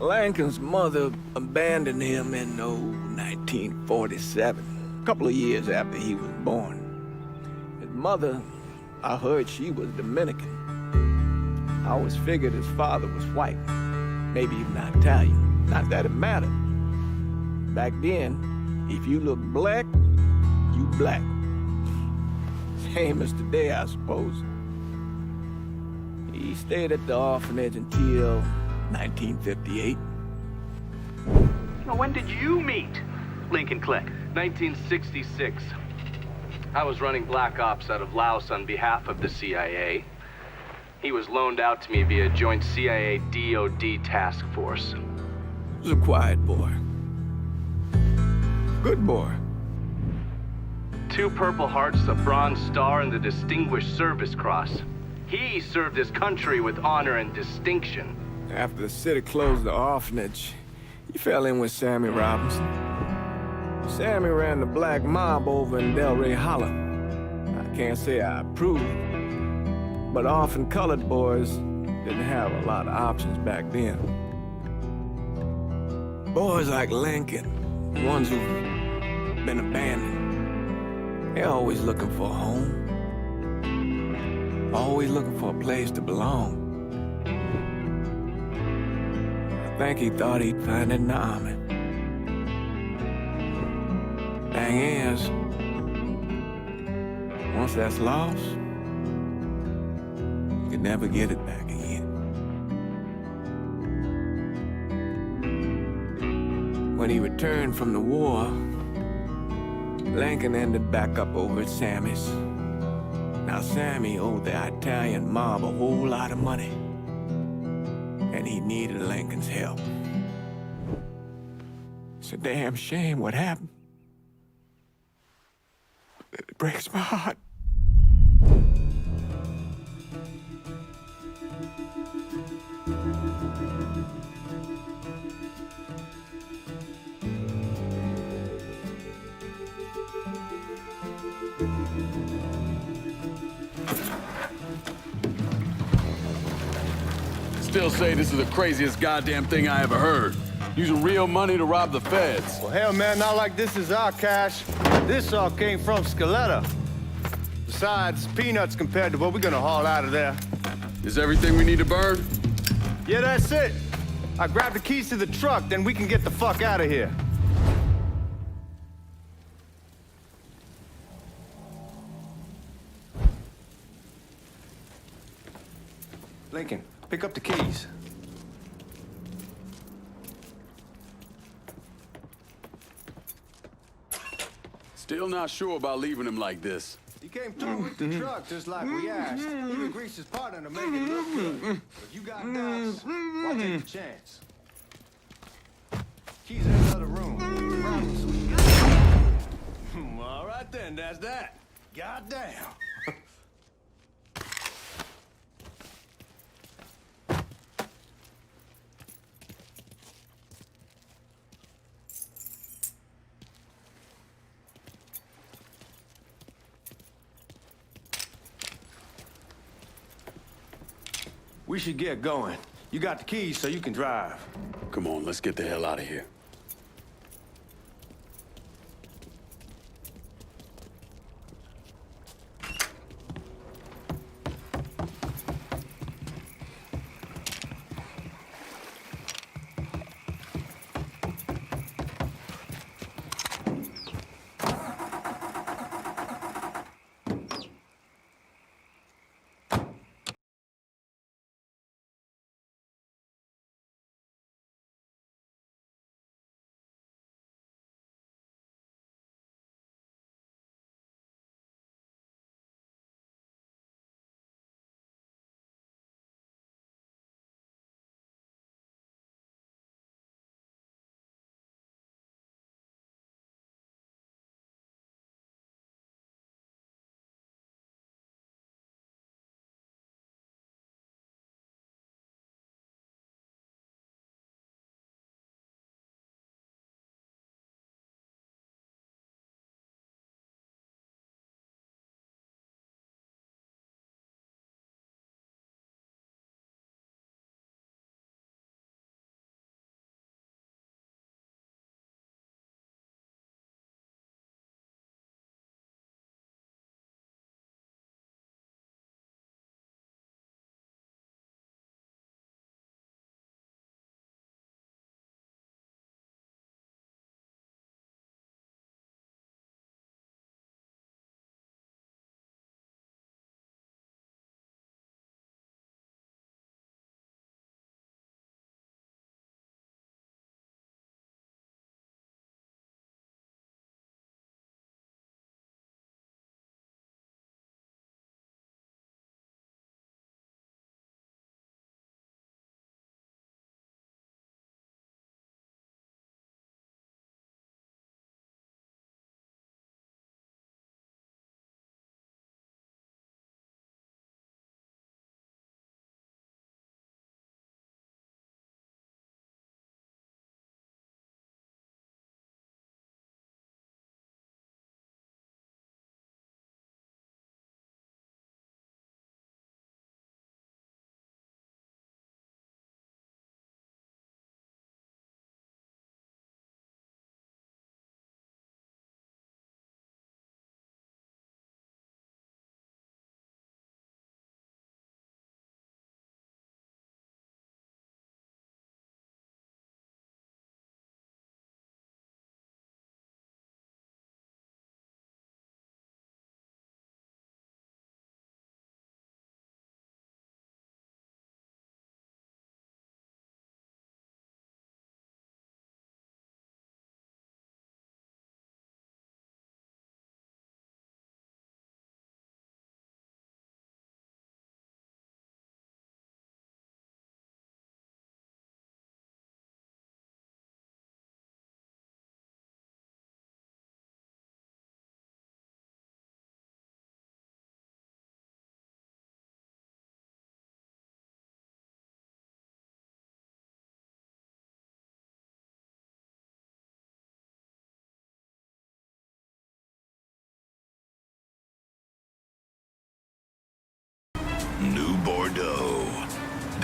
Lincoln's mother abandoned him in 1947, a couple of years after he was born. His mother, I heard she was Dominican. I always figured his father was white, maybe even Italian. Not that it mattered. Back then, if you look black, you black. Same as today, I suppose. He stayed at the orphanage until 1958. Now, when did you meet Lincoln Click? 1966. I was running Black Ops out of Laos on behalf of the CIA. He was loaned out to me via joint CIA-DOD task force. He was a quiet boy. Good boy. 2 Purple Hearts, a Bronze Star, and the Distinguished Service Cross. He served his country with honor and distinction. After the city closed the orphanage, he fell in with Sammy Robinson. Sammy ran the black mob over in Delray Hollow. I can't say I approved, but orphan colored boys didn't have a lot of options back then. Boys like Lincoln, ones who've been abandoned, they're always looking for a home. Always looking for a place to belong. I think he thought he'd find it in the army. Thing is, once that's lost, you can never get it back again. When he returned from the war, Lincoln ended back up over at Sammy's. Now, Sammy owed the Italian mob a whole lot of money, and he needed Lincoln's help. It's a damn shame what happened. It breaks my heart. Still say this is the craziest goddamn thing I ever heard. Using real money to rob the feds. Well, hell, man, not like this is our cash. This all came from Scaletta. Besides, peanuts compared to what we're gonna haul out of there. Is everything we need to burn? Yeah, that's it. I grabbed the keys to the truck, then we can get the fuck out of here. Lincoln, pick up the keys. Still not sure about leaving him like this. He came through with the truck just like we asked. Even greased his partner to make it look good. If you got doubts, why take the chance? Keys in another room. Problem, so we can get all right then, that's that. Goddamn. We should get going. You got the keys so you can drive. Come on, let's get the hell out of here.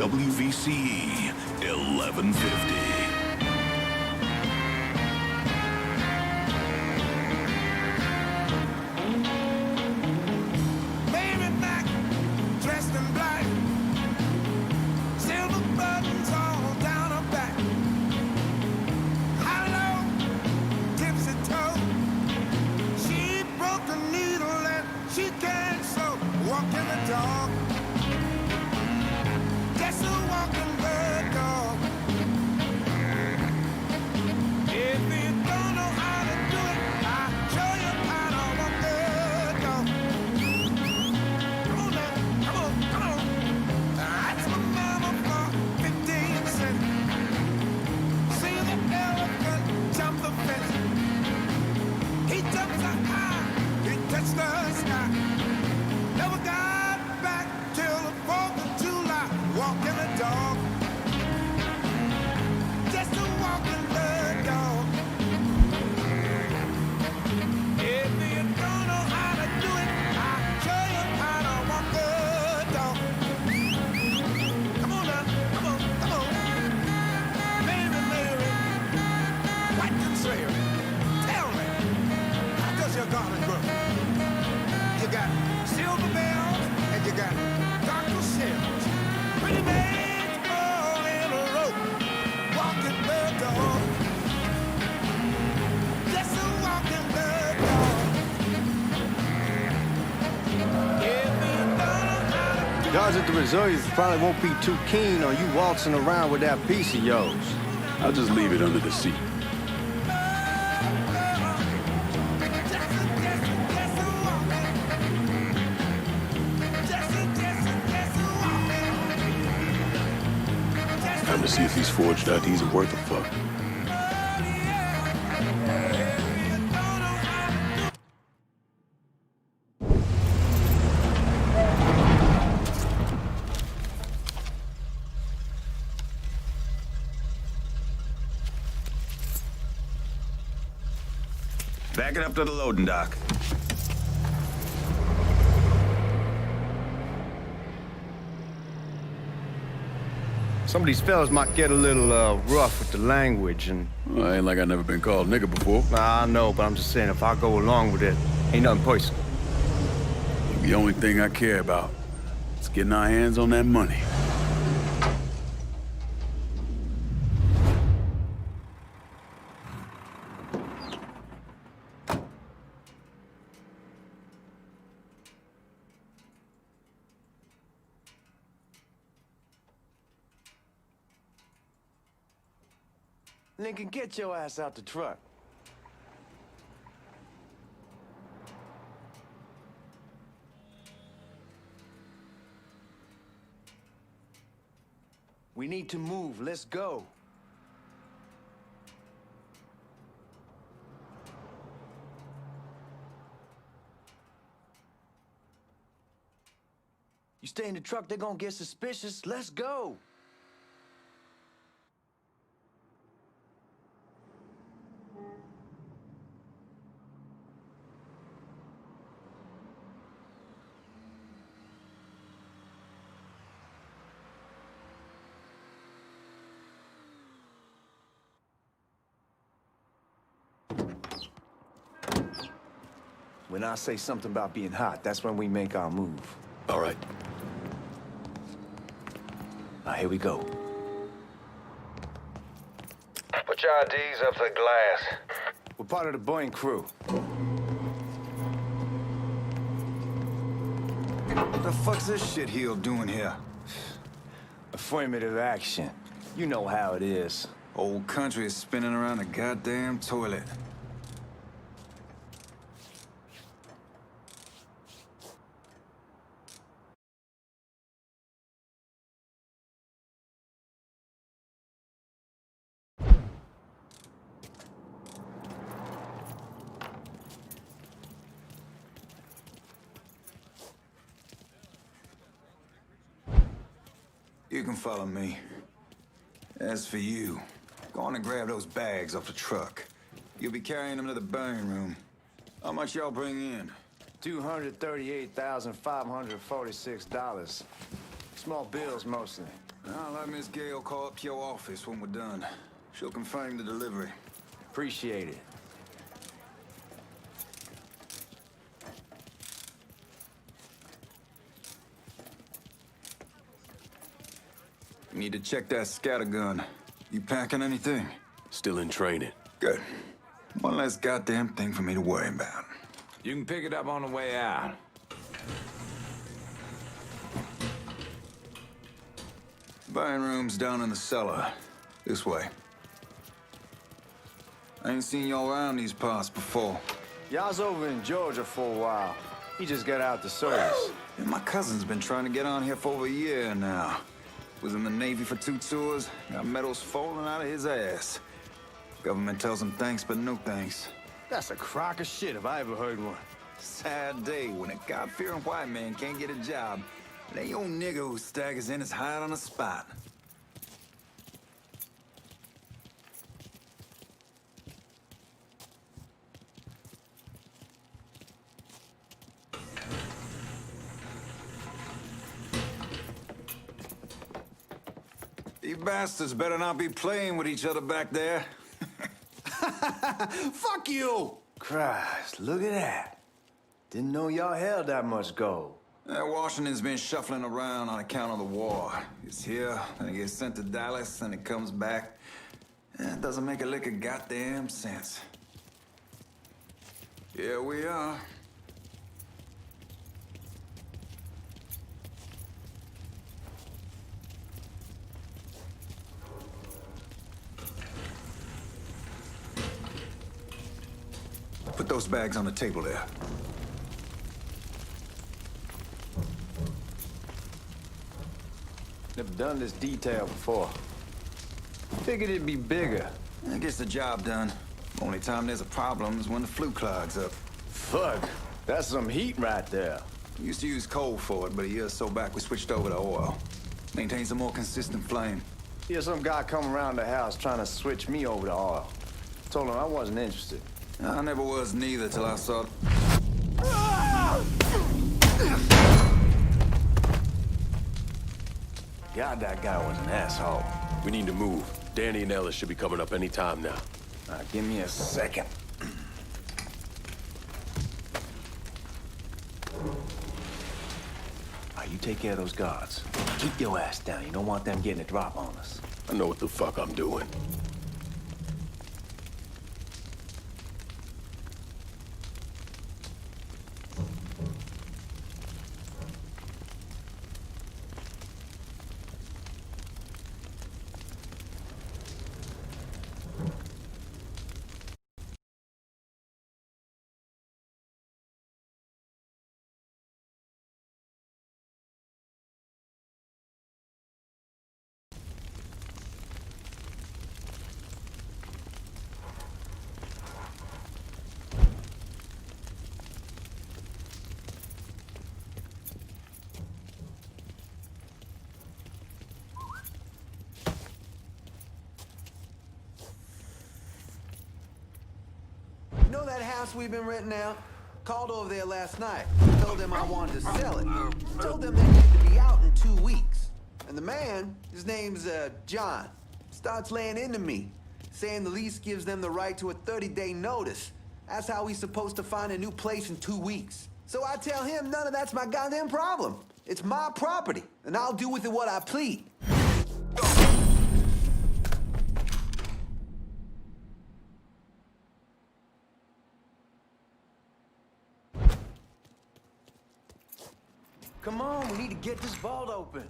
WVCE 1150. Dressed in black, silver buttons all down her back. High low, tipsy toe. She broke the needle and she can't sew. Walking the dog, just a walking the dog. If you don't know how to do it, I'll show you how to walk the dog. Come on now, come on, come on. That's my mama for 15 cents. See the elephant jump the fence. He jumps up high, he touched the sky. Never got back till the 4th of July. Walking the dog, just a walking the dog. If you don't know how to do it, I'll show you how to walk the dog. Come on now, come on, come on. Mary, Mary, what can say? Tell me, how does your garden grow? You got silver bells and you got Dr. Shells. Pretty maids all in a row, walking the dog. Just a walking the dog. If you don't know how to Guards at the reserve probably won't be too keen on you waltzing around with that piece of yours. I'll just leave it under the seat. Time to see if these forged IDs are worth a fuck. Back it up to the loading dock. Some of these fellas might get a little rough with the language, and Well, ain't like I never been called nigga before. I know, but I'm just saying if I go along with it, ain't nothing personal. The only thing I care about is getting our hands on that money. Lincoln, get your ass out the truck. We need to move. Let's go. You stay in the truck, they're gonna get suspicious. Let's go. When I say something about being hot, that's when we make our move. All right. Now, here we go. Put your IDs up to the glass. We're part of the Boeing crew. What the fuck's this shitheel doing here? Affirmative action. You know how it is. Old country is spinning around a goddamn toilet. You can follow me. As for you, go on and grab those bags off the truck. You'll be carrying them to the burn room. How much y'all bring in? $238,546. Small bills, mostly. I'll let Miss Gale call up your office when we're done. She'll confirm the delivery. Appreciate it. We need to check that scattergun. You packing anything? Still in training. Good. One less goddamn thing for me to worry about. You can pick it up on the way out. Buying room's down in the cellar. This way. I ain't seen y'all around these parts before. Y'all's over in Georgia for a while. He just got out the service. And my cousin's been trying to get on here for over a year now. Was in the Navy for 2 tours, got medals falling out of his ass. Government tells him thanks, but no thanks. That's a crock of shit if I ever heard one. Sad day when a God-fearing white man can't get a job. And that old nigger who staggers in is hired on the spot. You bastards better not be playing with each other back there. Fuck you! Christ, look at that. Didn't know y'all held that much gold. Washington's been shuffling around on account of the war. It's here, then it gets sent to Dallas, then it comes back. It doesn't make a lick of goddamn sense. Here we are. Put those bags on the table there. Never done this detail before. Figured it'd be bigger. That gets the job done. Only time there's a problem is when the flue clogs up. Fuck, that's some heat right there. We used to use coal for it, but a year or so back we switched over to oil. Maintains a more consistent flame. Here's some guy come around the house trying to switch me over to oil. Told him I wasn't interested. I never was neither till I saw... God, that guy was an asshole. We need to move. Danny and Ellis should be coming up any time now. Give me a second. You take care of those guards. Keep your ass down. You don't want them getting a drop on us. I know what the fuck I'm doing. You know that house we've been renting out? Called over there last night. Told them I wanted to sell it. Told them they needed to be out in 2 weeks. And the man, his name's John, starts laying into me, saying the lease gives them the right to a 30-day notice. That's how he's supposed to find a new place in 2 weeks. So I tell him none of that's my goddamn problem. It's my property, and I'll do with it what I please. Come on, we need to get this vault open.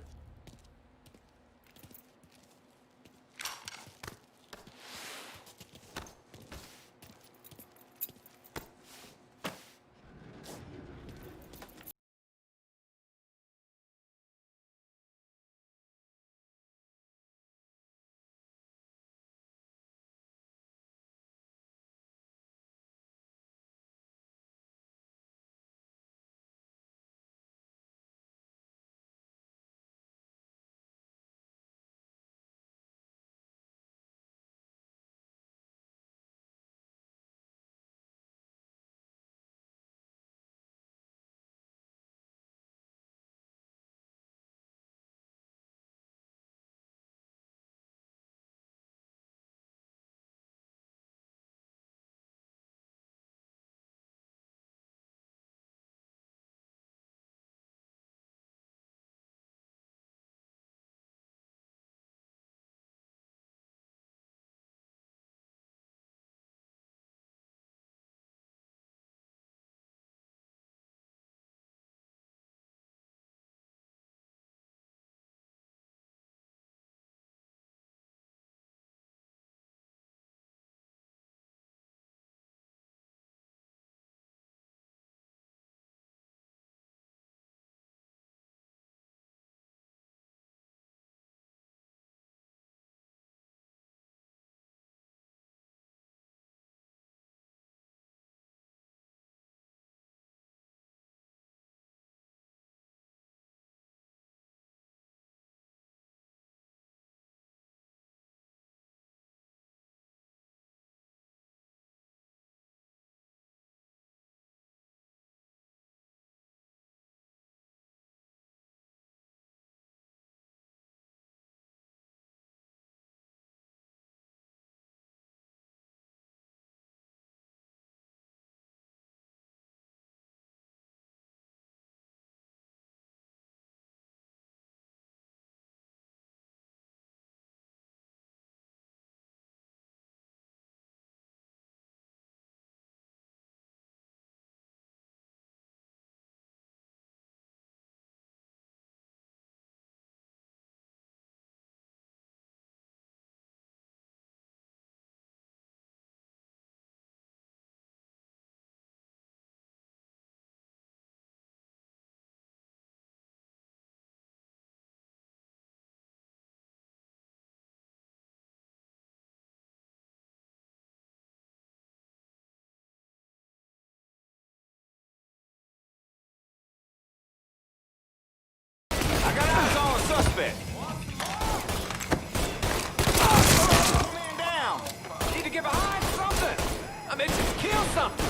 I meant to kill something!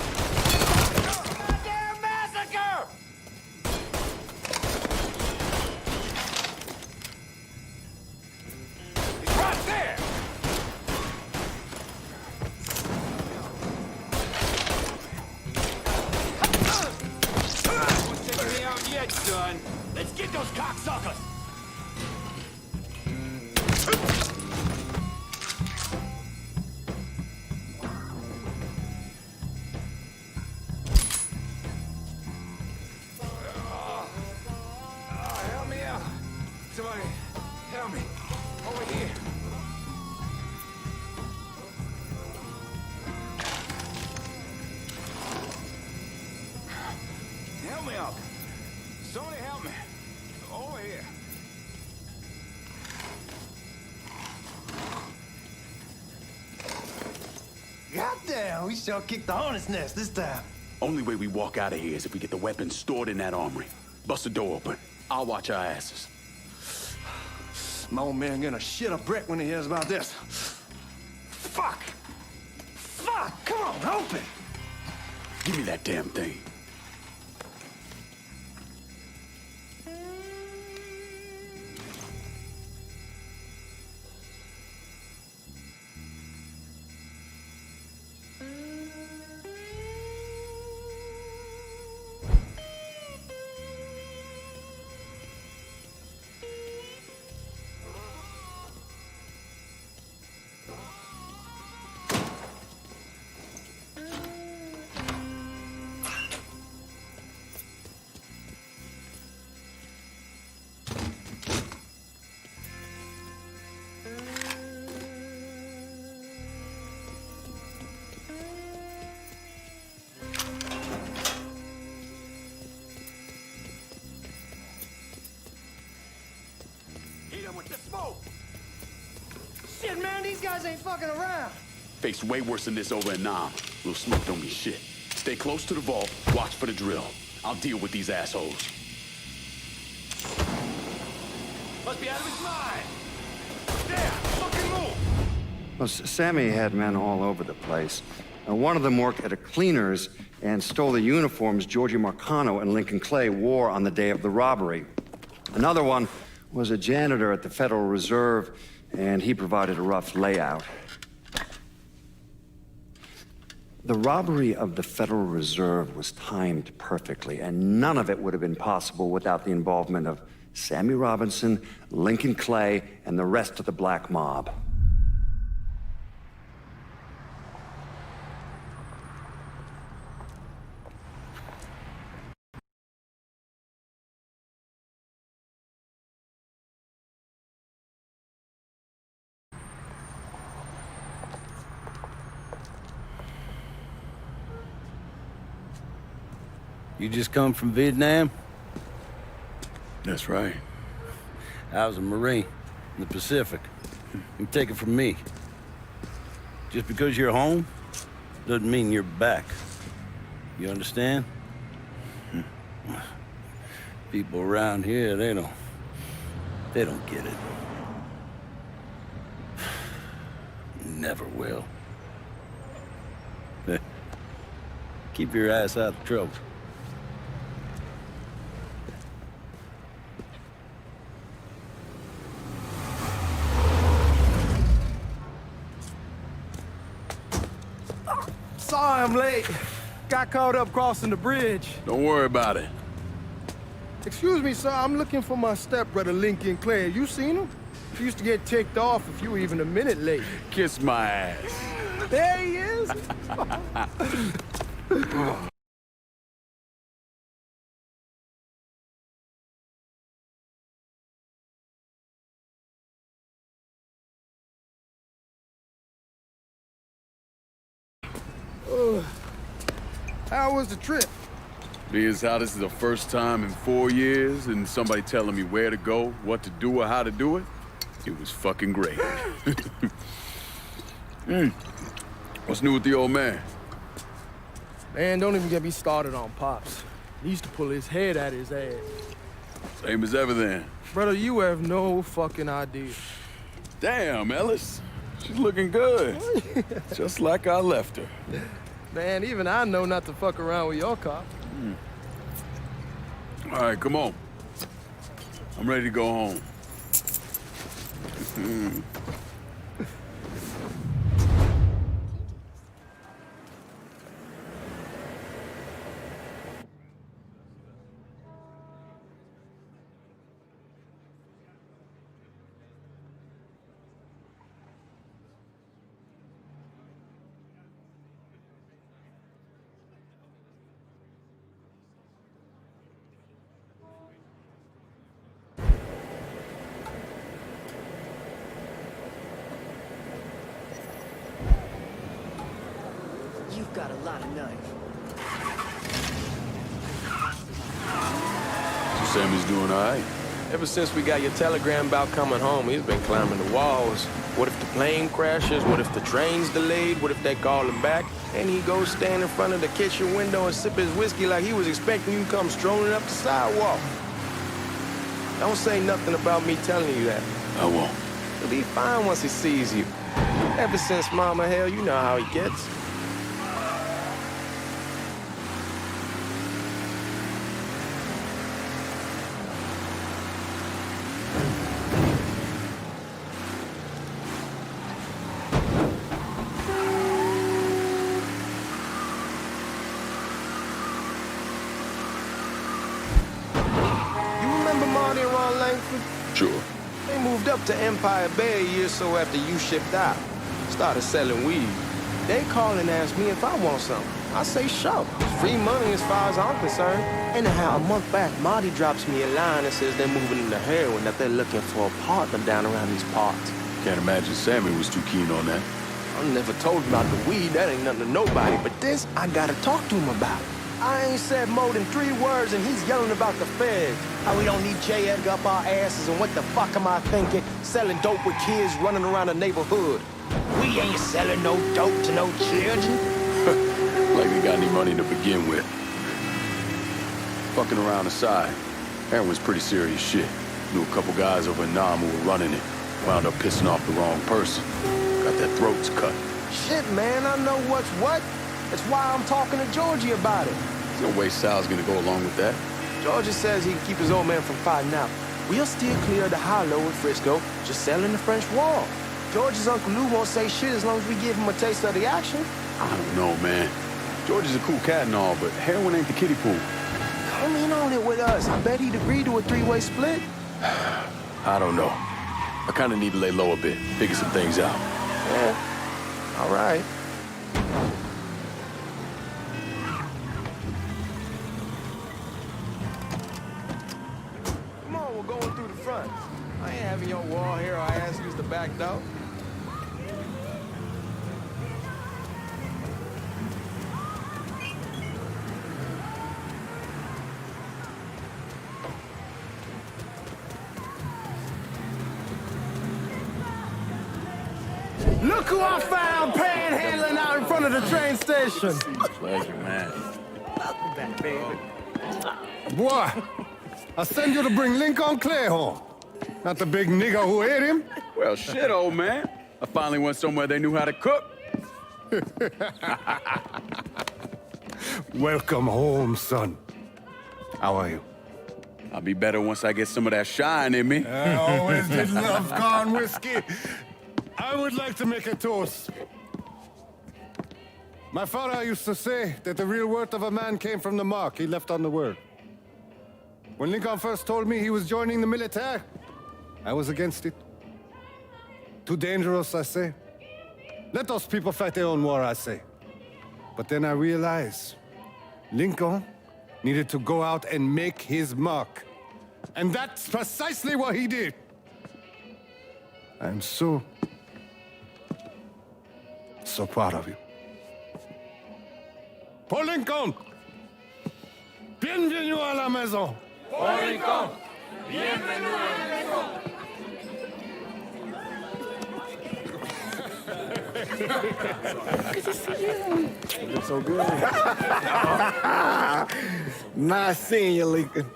Goddamn massacre! He's right there! Won't take me out yet, son. Let's get those cocksuckers! Help me out. Somebody, help me. Over here. Help me out. Somebody help me. Over here. Goddamn, we sure kicked the hornet's nest this time. Only way we walk out of here is if we get the weapons stored in that armory. Bust the door open. I'll watch our asses. My old man gonna shit a brick when he hears about this. Fuck! Fuck! Come on, open! Give me that damn thing. With the smoke! Shit, man, these guys ain't fucking around. Faced way worse than this over in Nam. Little smoke don't mean shit. Stay close to the vault, watch for the drill. I'll deal with these assholes. Must be out of his mind! There! Fucking move! Well, Sammy had men all over the place. One of them worked at a cleaner's and stole the uniforms Georgie Marcano and Lincoln Clay wore on the day of the robbery. Another one was a janitor at the Federal Reserve, and he provided a rough layout. The robbery of the Federal Reserve was timed perfectly, and none of it would have been possible without the involvement of Sammy Robinson, Lincoln Clay, and the rest of the black mob. You just come from Vietnam? That's right. I was a Marine in the Pacific. You take it from me. Just because you're home doesn't mean you're back. You understand? People around here, they don't get it. Never will. Keep your ass out of trouble. Sorry I'm late. Got caught up crossing the bridge. Don't worry about it. Excuse me, sir. I'm looking for my stepbrother, Lincoln Clay. You seen him? He used to get ticked off if you were even a minute late. Kiss my ass. There he is. How was the trip? Being how this is the first time in 4 years and somebody telling me where to go, what to do, or how to do it, it was fucking great. What's new with the old man? Man, don't even get me started on Pops. He used to pull his head out of his ass. Same as ever then. Brother, you have no fucking idea. Damn, Ellis. She's looking good. Just like I left her. Man, even I know not to fuck around with your car. All right, come on. I'm ready to go home. You've got a lot of nerve. So Sammy's doing all right? Ever since we got your telegram about coming home, he's been climbing the walls. What if the plane crashes? What if the train's delayed? What if they call him back? And he goes stand in front of the kitchen window and sip his whiskey like he was expecting you to come strolling up the sidewalk. Don't say nothing about me telling you that. I won't. He'll be fine once he sees you. Ever since Mama, hell, you know how he gets. Sure. They moved up to Empire Bay a year or so after you shipped out. Started selling weed. They call and ask me if I want some. I say sure. It's free money as far as I'm concerned. Anyhow, a month back, Marty drops me a line and says they're moving into heroin, that they're looking for a partner down around these parts. Can't imagine Sammy was too keen on that. I never told him about the weed. That ain't nothing to nobody. But this, I gotta talk to him about. I ain't said more than 3 words and he's yelling about the feds. How we don't need J. Edgar up our asses, and what the fuck am I thinking? Selling dope with kids running around the neighborhood. We ain't selling no dope to no children. Like we got any money to begin with. Fucking around aside, heroin's pretty serious shit. Knew a couple guys over in Nam who were running it. Wound up pissing off the wrong person. Got their throats cut. Shit, man, I know what's what. That's why I'm talking to Georgie about it. There's no way Sal's gonna go along with that. Georgie says he can keep his old man from fighting out. We'll still clear the hollow in Frisco, just selling the French Wall. George's Uncle Lou won't say shit as long as we give him a taste of the action. I don't know, man. George is a cool cat and all, but heroin ain't the kiddie pool. Come in on it with us. I bet he'd agree to a 3-way split. I don't know. I kind of need to lay low a bit, figure some things out. Yeah, all right. Come on, we're going through the front. I ain't having your wall here or I ask you use the back door. Look who I found panhandling out in front of the train station. Pleasure, man. Welcome back, baby. Boy, I send you to bring Lincoln Clay home. Not the big nigger who ate him. Well, shit, old man. I finally went somewhere they knew how to cook. Welcome home, son. How are you? I'll be better once I get some of that shine in me. I always did love corn whiskey. I would like to make a toast. My father used to say that the real worth of a man came from the mark he left on the world. When Lincoln first told me he was joining the military, I was against it. Too dangerous, I say. Let those people fight their own war, I say. But then I realized Lincoln needed to go out and make his mark. And that's precisely what he did. I'm so proud of you. Paul Lincoln! Bienvenue à la maison! Paul Lincoln! Bienvenue à la maison! Good to see you. You're so good. Nice seeing you, Lincoln.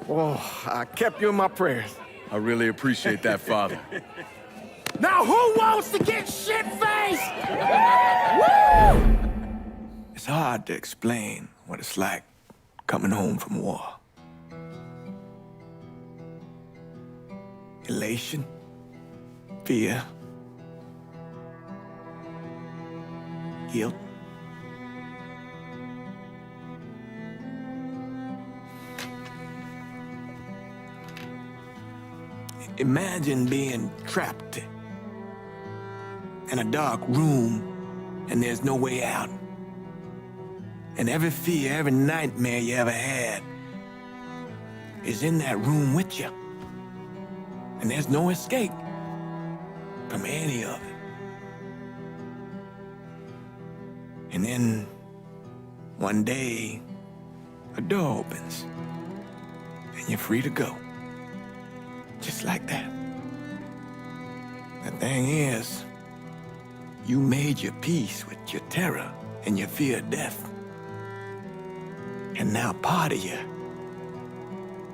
Oh, I kept you in my prayers. I really appreciate that, Father. Now who wants to get shit-faced? Woo! It's hard to explain what it's like coming home from war. Elation, fear, guilt. Imagine being trapped in a dark room and there's no way out. And every fear, every nightmare you ever had is in that room with you. And there's no escape from any of it. And then one day, a door opens and you're free to go. Just like that. The thing is, you made your peace with your terror and your fear of death. And now part of you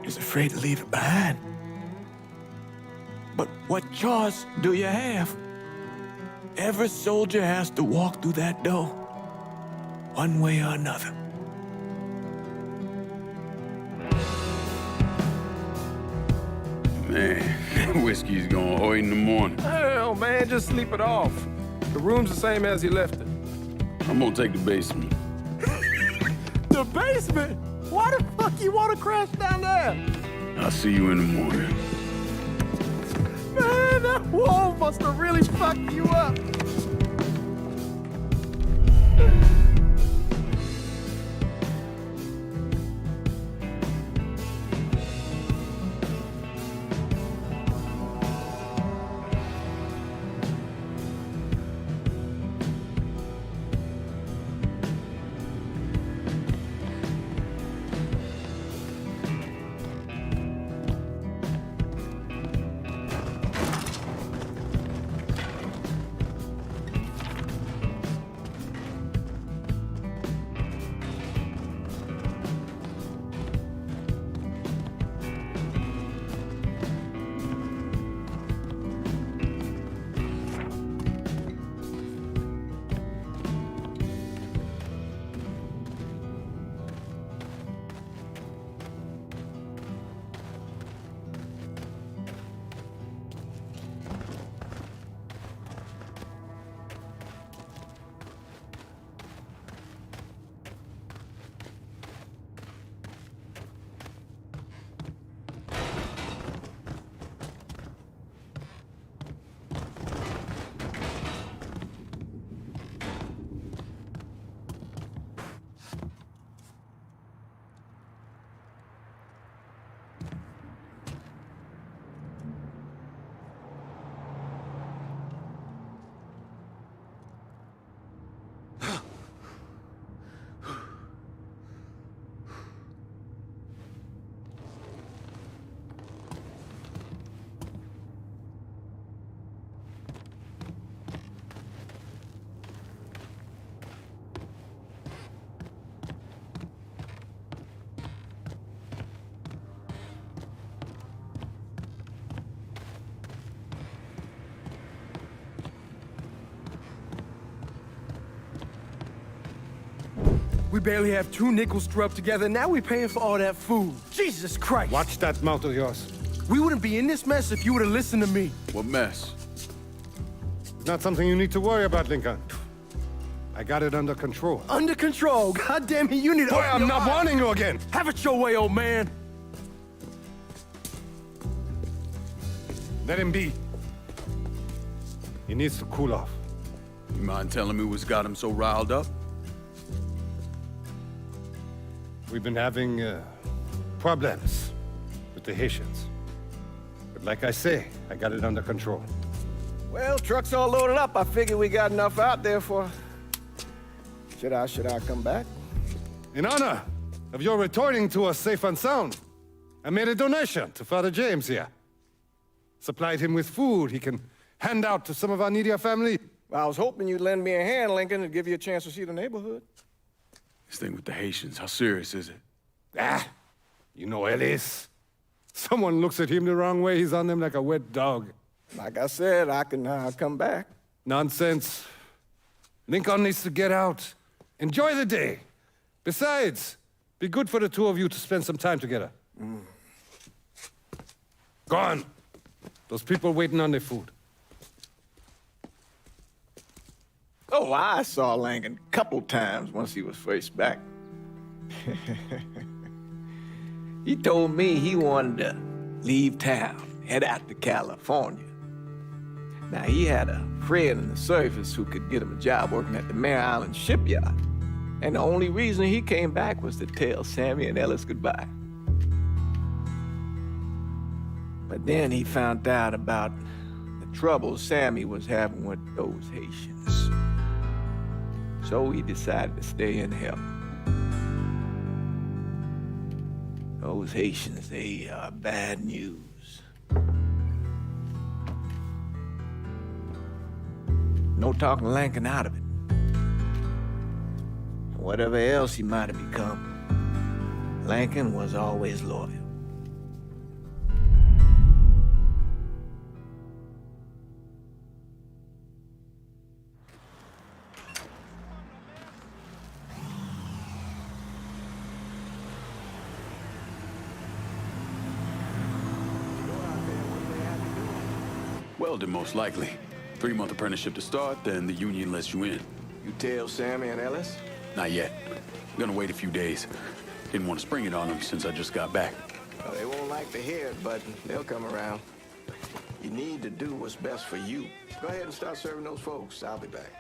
is afraid to leave it behind. But what choice do you have? Every soldier has to walk through that door, one way or another. Man, that whiskey's gonna hurt in the morning. Hell, man, just sleep it off. The room's the same as you left it. I'm gonna take the basement. The basement? Why the fuck you want to crash down there? I'll see you in the morning. Man, that wall must have really fucked you up. We barely have 2 nickels to rub together, now we paying for all that food. Jesus Christ! Watch that mouth of yours. We wouldn't be in this mess if you would have listened to me. What mess? It's not something you need to worry about, Lincoln. I got it under control. Under control? God damn it, you need to... Boy, I'm not warning you again! Have it your way, old man! Let him be. He needs to cool off. You mind telling me what's got him so riled up? We've been having problems with the Haitians. But like I say, I got it under control. Well, truck's all loaded up. I figure we got enough out there for... Should I come back? In honor of your returning to us safe and sound, I made a donation to Father James here. Supplied him with food he can hand out to some of our needier family. Well, I was hoping you'd lend me a hand, Lincoln, and give you a chance to see the neighborhood. This thing with the Haitians, how serious is it? Ah, you know Ellis. Someone looks at him the wrong way, he's on them like a wet dog. Like I said, I can come back. Nonsense. Lincoln needs to get out Enjoy the day. Besides, be good for the two of you to spend some time together. Go on. Those people waiting on their food. Oh, I saw Langan a couple times once he was first back. He told me he wanted to leave town, head out to California. Now, he had a friend in the service who could get him a job working at the Mare Island shipyard. And the only reason he came back was to tell Sammy and Ellis goodbye. But then he found out about the trouble Sammy was having with those Haitians. So he decided to stay and help. Those Haitians, they are bad news. No talking Lankin out of it. Whatever else he might have become, Lankin was always loyal. Welding, most likely. 3-month apprenticeship to start, then the union lets you in. You tell Sammy and Ellis? Not yet. I'm gonna wait a few days. Didn't want to spring it on them since I just got back. Well, they won't like to hear it, but they'll come around. You need to do what's best for you. Go ahead and start serving those folks. I'll be back.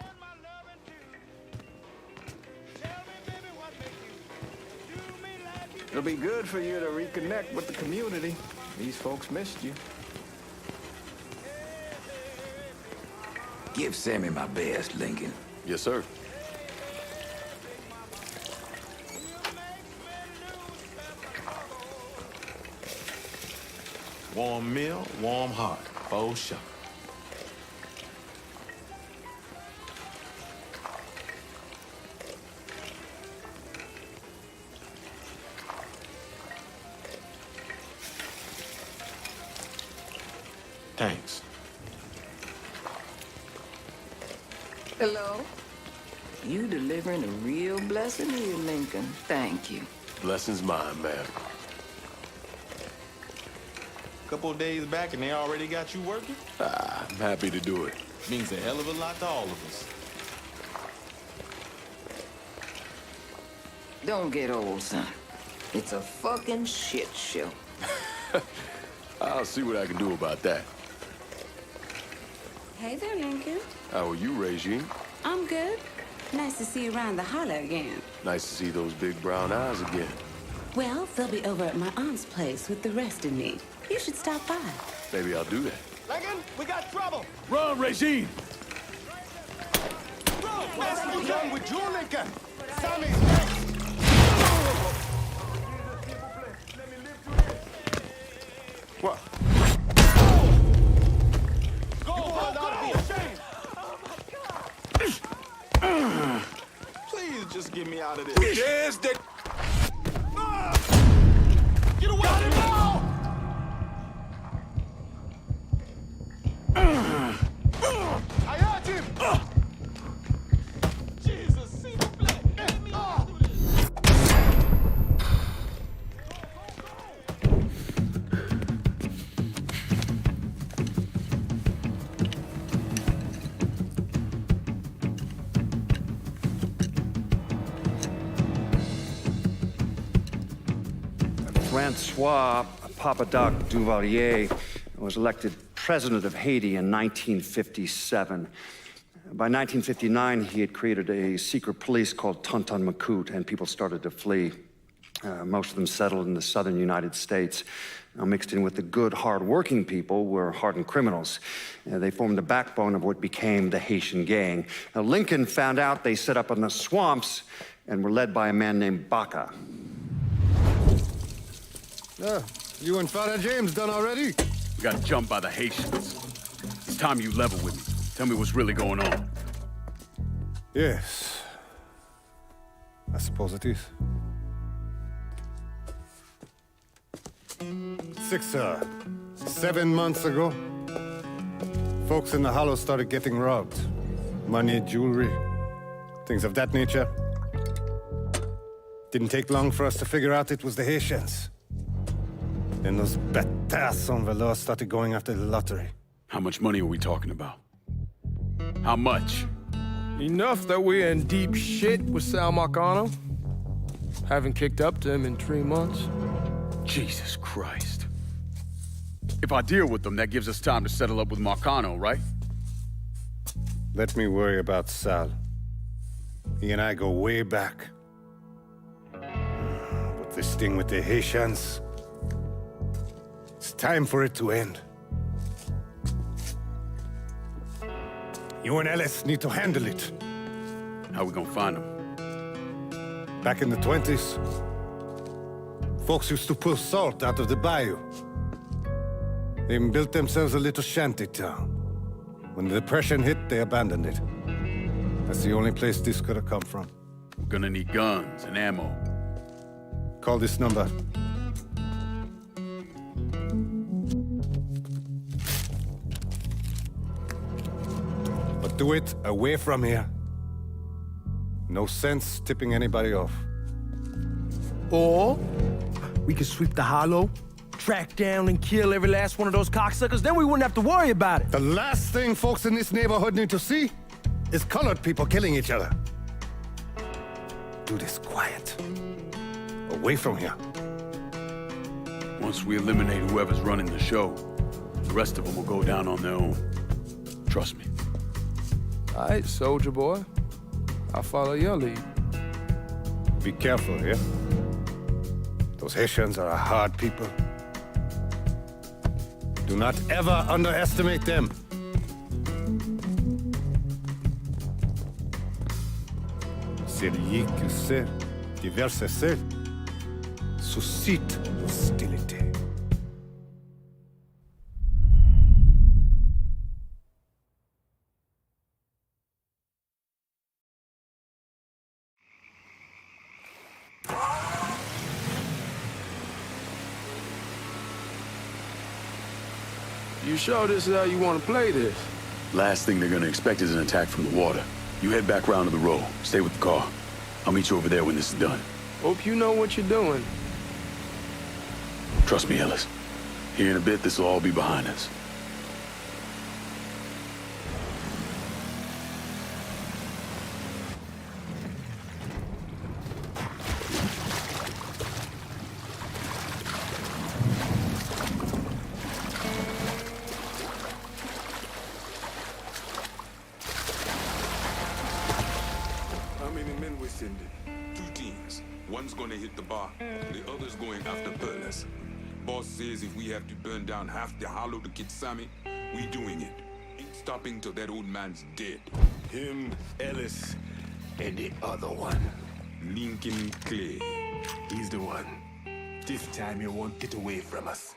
It'll be good for you to reconnect with the community. These folks missed you. Give Sammy my best, Lincoln. Yes, sir. Warm meal, warm heart. For sure. Thanks. Hello? You delivering a real blessing here, Lincoln. Thank you. Blessing's mine, ma'am. Couple of days back and they already got you working? I'm happy to do it. Means a hell of a lot to all of us. Don't get old, son. It's a fucking shit show. I'll see what I can do about that. Hey there, Lincoln. How are you, Regine? I'm good. Nice to see you around the holler again. Nice to see those big brown eyes again. Well, they'll be over at my aunt's place with the rest of me. You should stop by. Maybe I'll do that. Lincoln, we got trouble! Run, Regine! What's wrong with you, Lincoln? Sammy's next! What? Go, hold on, be ashamed! Please just get me out of this. Yes, they... Get away from me! I hurt him! Jesus, see the blood! Let me do this! Francois Papadoc Duvalier was elected president of Haiti in 1957. By 1959, he had created a secret police called Tonton Macoute, and people started to flee. Most of them settled in the southern United States. Now, mixed in with the good, hard-working people were hardened criminals. They formed the backbone of what became the Haitian gang. Now, Lincoln found out they set up in the swamps and were led by a man named Baca. You and Father James done already? We got jumped by the Haitians. It's time you level with me. Tell me what's really going on. Yes. I suppose it is. 7 months ago, folks in the Hollow started getting robbed. Money, jewelry, things of that nature. Didn't take long for us to figure out it was the Haitians. Then those bâtards en velours started going after the lottery. How much money are we talking about? How much? Enough that we're in deep shit with Sal Marcano. Haven't kicked up to him in 3 months. Jesus Christ. If I deal with them, that gives us time to settle up with Marcano, right? Let me worry about Sal. He and I go way back. But this thing with the Haitians, it's time for it to end. You and Ellis need to handle it. How we gonna find them? Back in the 20s, folks used to pull salt out of the bayou. They even built themselves a little shanty town. When the Depression hit, they abandoned it. That's the only place this could have come from. We're gonna need guns and ammo. Call this number. But do it away from here. No sense tipping anybody off. Or we could sweep the hollow, track down and kill every last one of those cocksuckers, then we wouldn't have to worry about it. The last thing folks in this neighborhood need to see is colored people killing each other. Do this quiet. Away from here. Once we eliminate whoever's running the show, the rest of them will go down on their own. Trust me. All right, soldier boy. I'll follow your lead. Be careful here. Those Haitians are a hard people. Do not ever underestimate them. Celui qui sait diverser seul suscite l'hostilité. You sure this is how you want to play this? Last thing they're gonna expect is an attack from the water. You head back round to the row. Stay with the car. I'll meet you over there when this is done. Hope you know what you're doing. Trust me, Ellis. Here in a bit, this will all be behind us. How many men we sending? 2 teams. One's gonna hit the bar, the other's going after Perlas. Boss says if we have to burn down half the hollow to get Sammy, we doing it. Ain't stopping till that old man's dead. Him, Ellis, and the other one. Lincoln Clay. He's the one. This time he won't get away from us.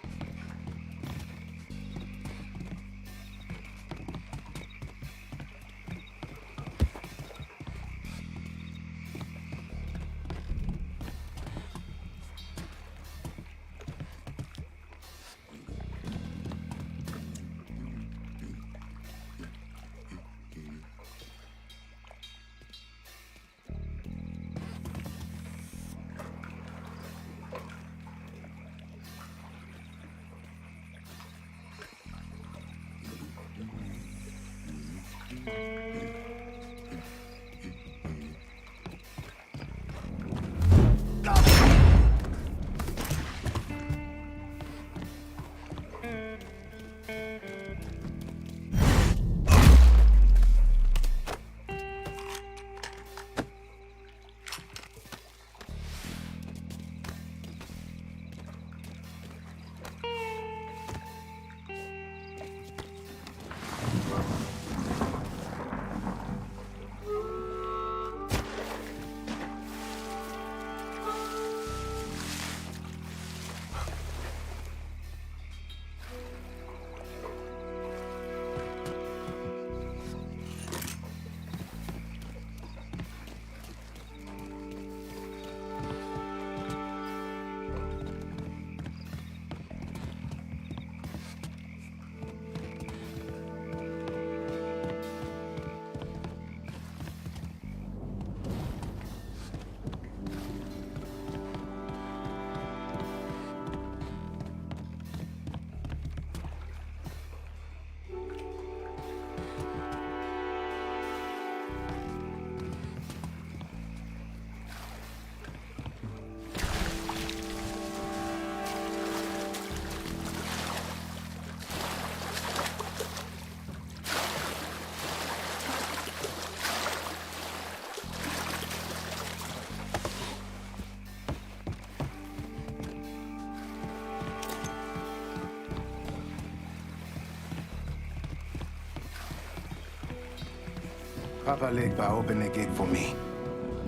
Papa Legba, open the gate for me.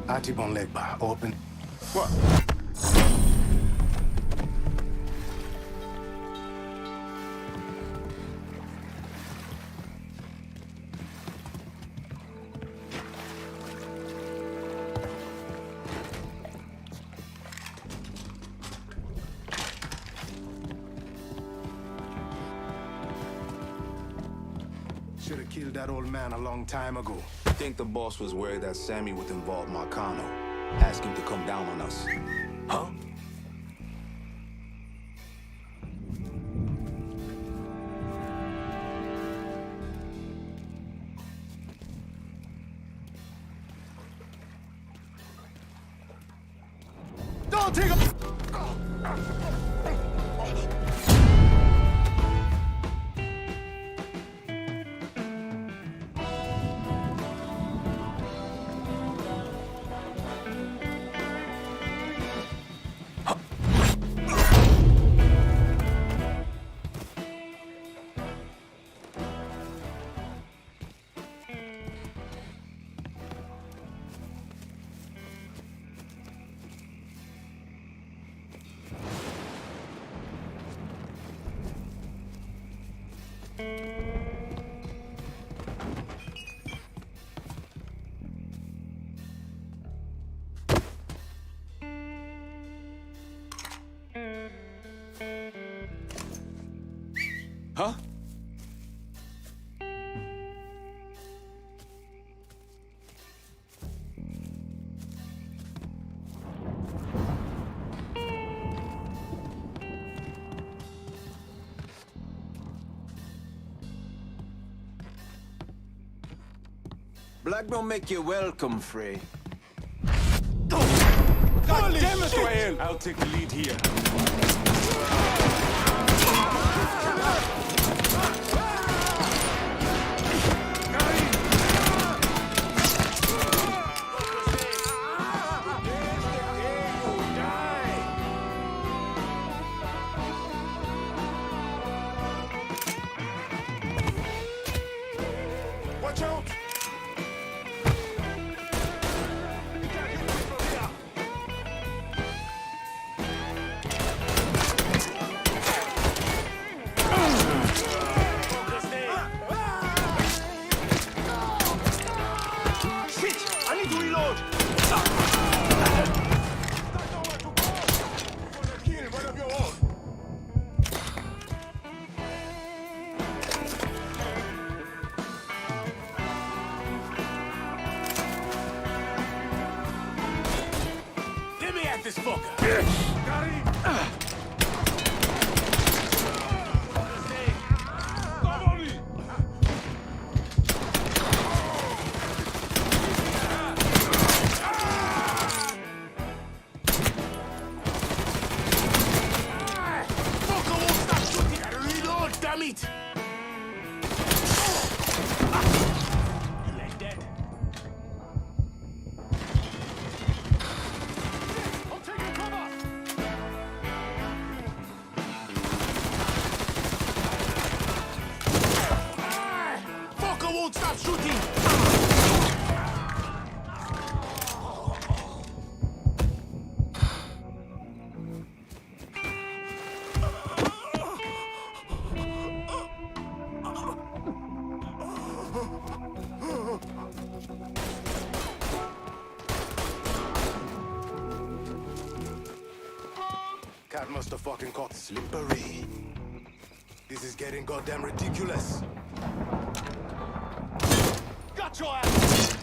Atibon Legba, open. What? Should have killed that old man a long time ago. I think the boss was worried that Sammy would involve Marcano. Ask him to come down on us. Huh? Don't take a... Huh? Black don't make you welcome, Frey. God damn it, Rael! I'll take the lead here. Watch out! Let me at this fucker! Fucker won't stop shooting! Gotta reload, damn it! You like that? I'm taking cover! Fucker won't stop shooting! Cat must have fucking caught slippery. This is getting goddamn ridiculous. Got your ass!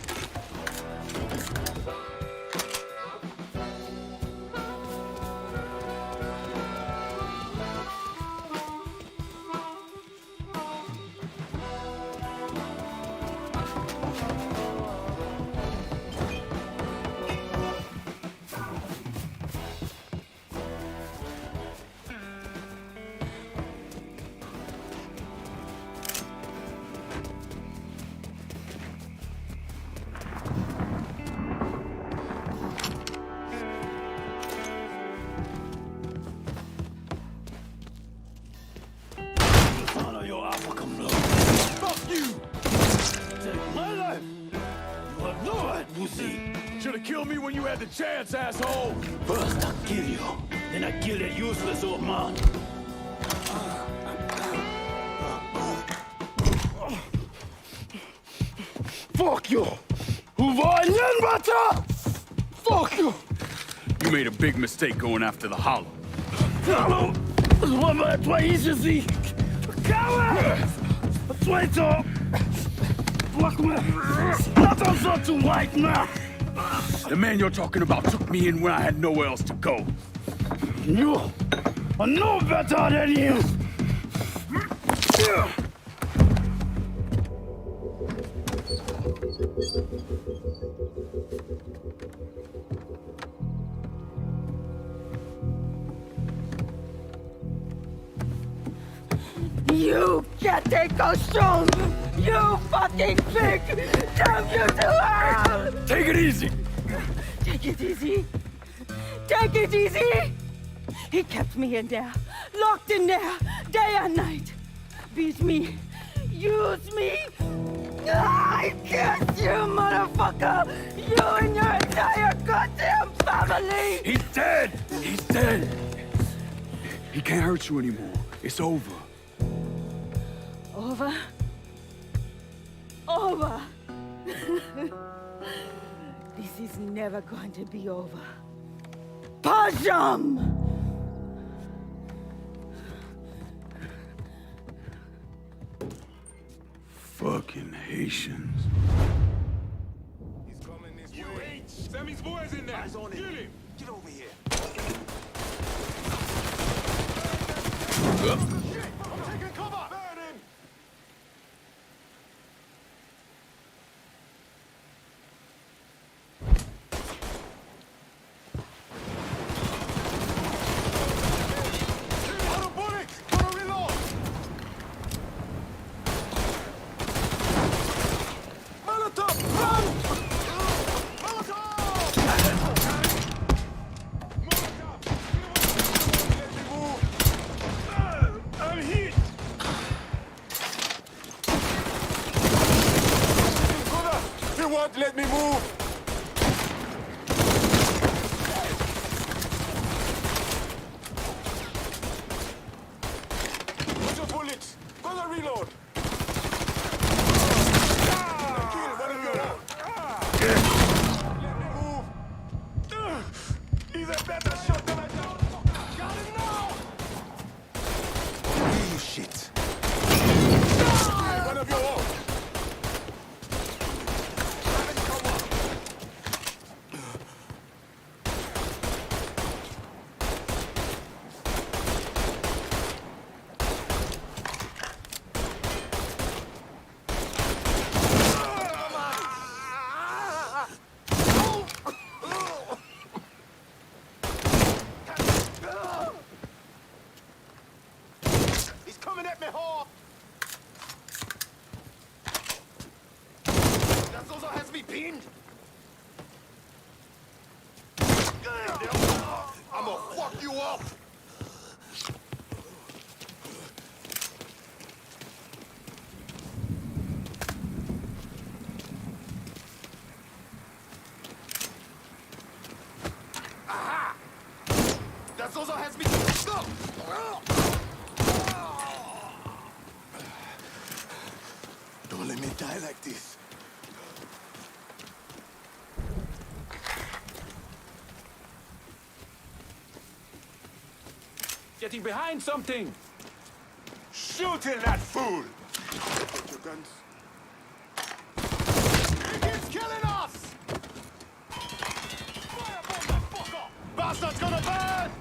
on me when you had the chance, asshole! First I kill you, then I kill that useless old man. Fuck you! Fuck you! You made a big mistake going after the Hollow. Hollow? Toi ici! Coward! Toi, Not too white now! The man you're talking about took me in when I had nowhere else to go. You are no better than him! You can't take costume! You fucking pig! Damn you to hell! Take it easy! Take it easy! Take it easy! He kept me in there, locked in there, day and night. Beat me, use me. I curse you, motherfucker! You and your entire goddamn family! He's dead! He's dead! He can't hurt you anymore. It's over. Over? Over! This is never going to be over. Pajam! Fucking Haitians. You H! Sammy's boy's in there! Eyes on him! Kill him! Get over here. I'm taking cover! Burn him! Out of bullets! Gonna reload! Molotov! Run! I'm hit! He won't let me move! What's your bullets? Gonna reload! Kill one of your own! Let me move! He's a better shot than I thought! Got him now! You shit! One of your own! He's coming at me hard! That Zozo has me pinned! I'ma fuck you up! Aha! That Zozo has me... Stop! Don't let me die like this. Getting behind something! Shooting that fool! Get your guns. He keeps killing us! Fire bomb that fucker! Bastard's gonna burn!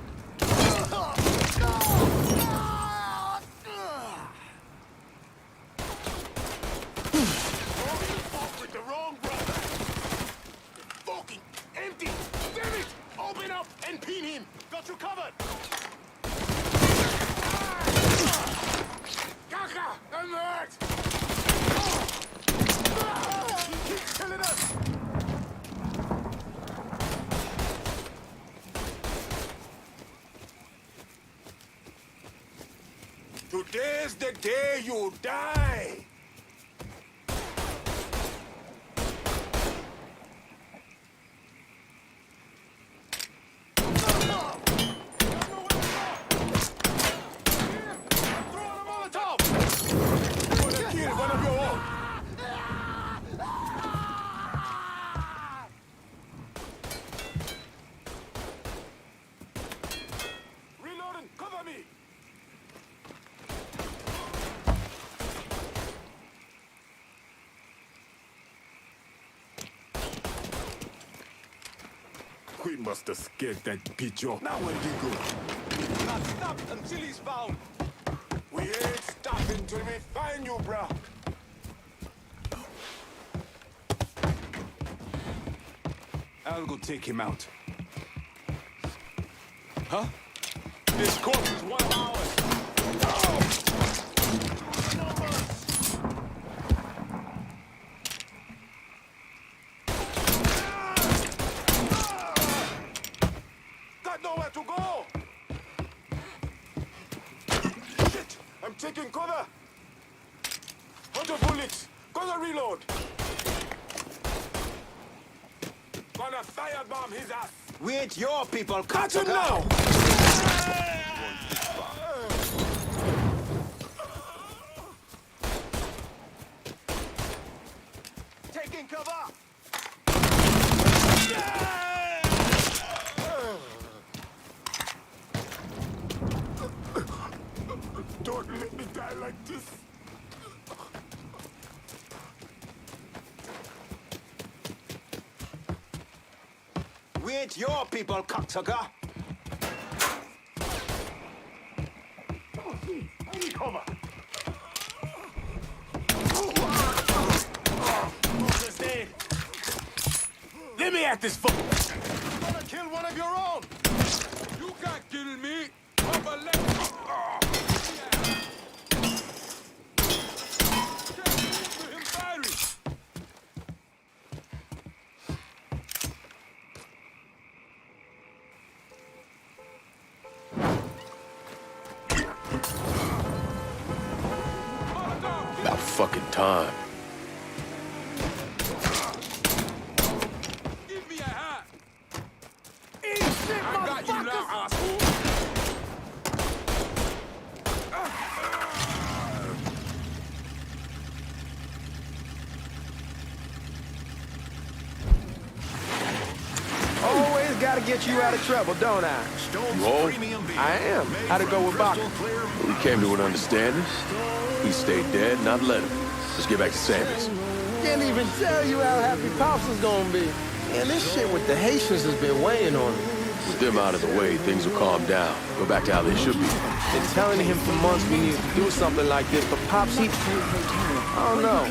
With the wrong brother! Fucking empty! Damn it! Open up and pin him! Got you covered! Kaka! I'm hurt! He keeps killing us! Today's the day you die! Must have scared that bitch off. Now where he go? Not stop until he's found. We ain't stopping till we find you, bruh. I'll go take him out. Huh? This corpse is one of ours. Got nowhere to go. Shit! I'm taking cover. 100 bullets. Gonna reload. Gonna firebomb his ass. We ain't your people, Catch him now! Taking cover! Don't let me die like this. We ain't your people, cocksucker! I need cover. Just dead. Let me at this fool. Gonna kill one of your own. You can't kill me. Upper left. About fucking time. Give me a hand. Eat shit, I got you now, asshole. Always gotta get you out of trouble, don't I? You old? I am. How'd it go with Bach? We came to an understanding. He stayed dead, and I'd let him. Let's get back to Sammy's. Can't even tell you how happy Pops is gonna be. Man, this shit with the Haitians has been weighing on him. With them out of the way, things will calm down. Go back to how they should be. Been telling him for months we need to do something like this, but Pops, I don't know.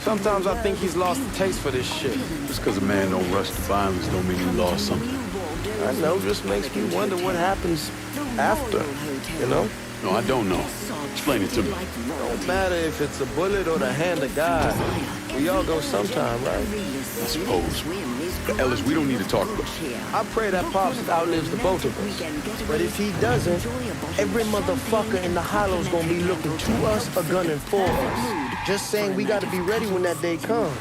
Sometimes I think he's lost the taste for this shit. Just because a man don't rush to violence don't mean he lost something. I know, just makes me wonder what happens after, you know? No, I don't know. Explain it to me. Don't matter if it's a bullet or the hand of God. We all go sometime, right? I suppose. But Ellis, we don't need to talk about it. I pray that Pops outlives the both of us. But if he doesn't, every motherfucker in the hollow's gonna be looking to us or gunning for us. Just saying we gotta be ready when that day comes.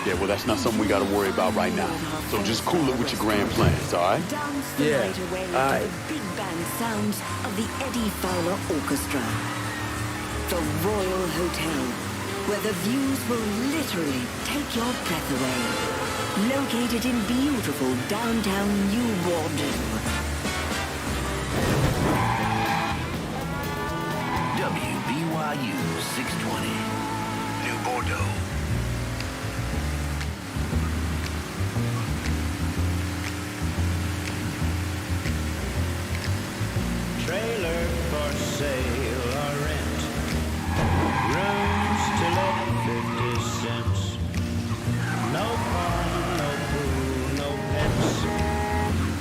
Yeah, well, that's not something we gotta worry about right now. So just cool it with your grand plans, all right? Yeah, all right. Big band sounds of the Eddie Fowler Orchestra. The Royal Hotel, where the views will literally take your breath away. Located in beautiful downtown New Bordeaux. WBYU 620, New Bordeaux. Trailer for sale or rent. Rooms to let 50 cents. No fun, no pool, no pets.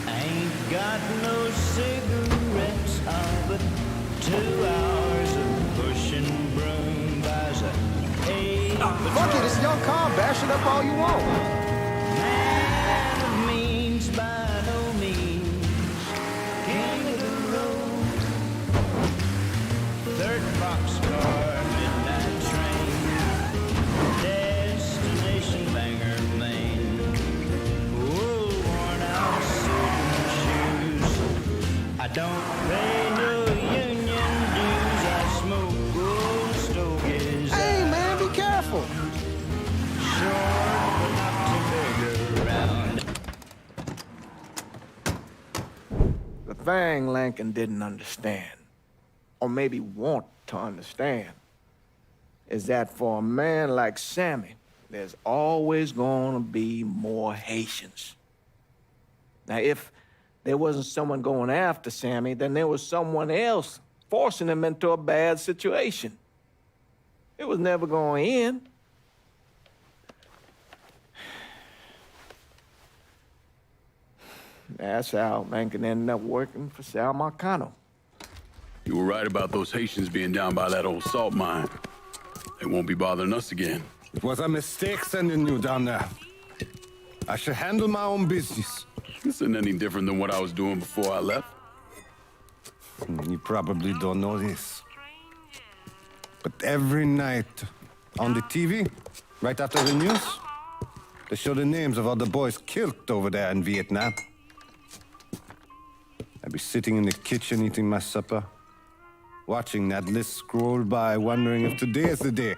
Ain't got no cigarettes. But 2 hours of pushing broom buys a Fuck it, it's young Cobb. Bash it up all you want. man of means by no means. King of the road. Third boxcar, midnight train. Destination Bangor, Maine. Wool worn out suit and shoes. I don't pay no union dues. I smoke old stogies. Hey, man, be careful. Short but not too big around. The thing Lincoln didn't understand, or maybe want to understand, is that for a man like Sammy, there's always gonna be more Haitians. Now, if there wasn't someone going after Sammy, then there was someone else forcing him into a bad situation. It was never going to end. That's how Lincoln ended up working for Sal Marcano. You were right about those Haitians being down by that old salt mine. They won't be bothering us again. It was a mistake sending you down there. I should handle my own business. This isn't any different than what I was doing before I left. You probably don't know this. But every night on the TV, right after the news, they show the names of all the boys killed over there in Vietnam. I'd be sitting in the kitchen eating my supper, watching that list scroll by, wondering if today is the day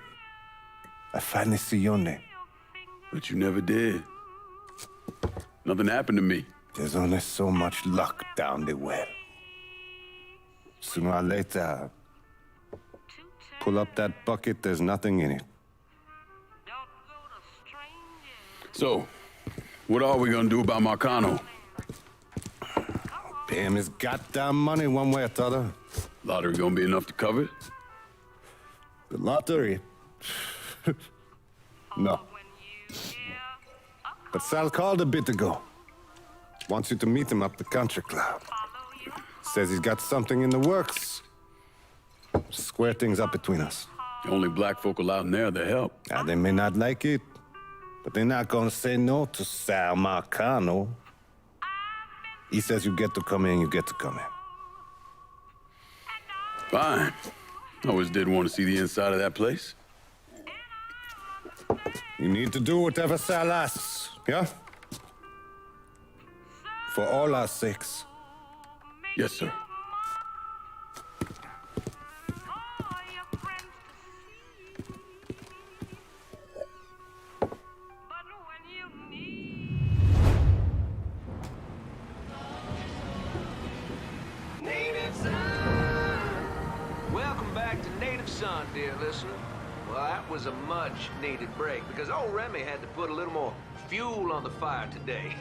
I finally see your name. But you never did. Nothing happened to me. There's only so much luck down the well. Sooner or later, pull up that bucket, there's nothing in it. So, what are we gonna do about Marcano? Pay him his goddamn money one way or the other. Lottery gonna be enough to cover it? The lottery? No. But Sal called a bit ago. Wants you to meet him up the country club. Says he's got something in the works. Square things up between us. The only black folk allowed in there to help. Now, they may not like it, but they're not gonna say no to Sal Marcano. He says you get to come in, you get to come in. Fine. I always did want to see the inside of that place. You need to do whatever Sal asks, yeah? For all our sakes. Yes, sir. Welcome back to Native Son, dear listener. Well, that was a much-needed break because old Remy had to put a little more fuel on the fire today.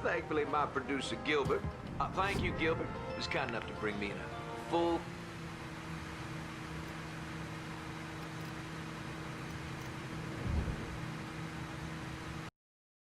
Thankfully, my producer, Gilbert, thank you, Gilbert, was kind enough to bring me in a full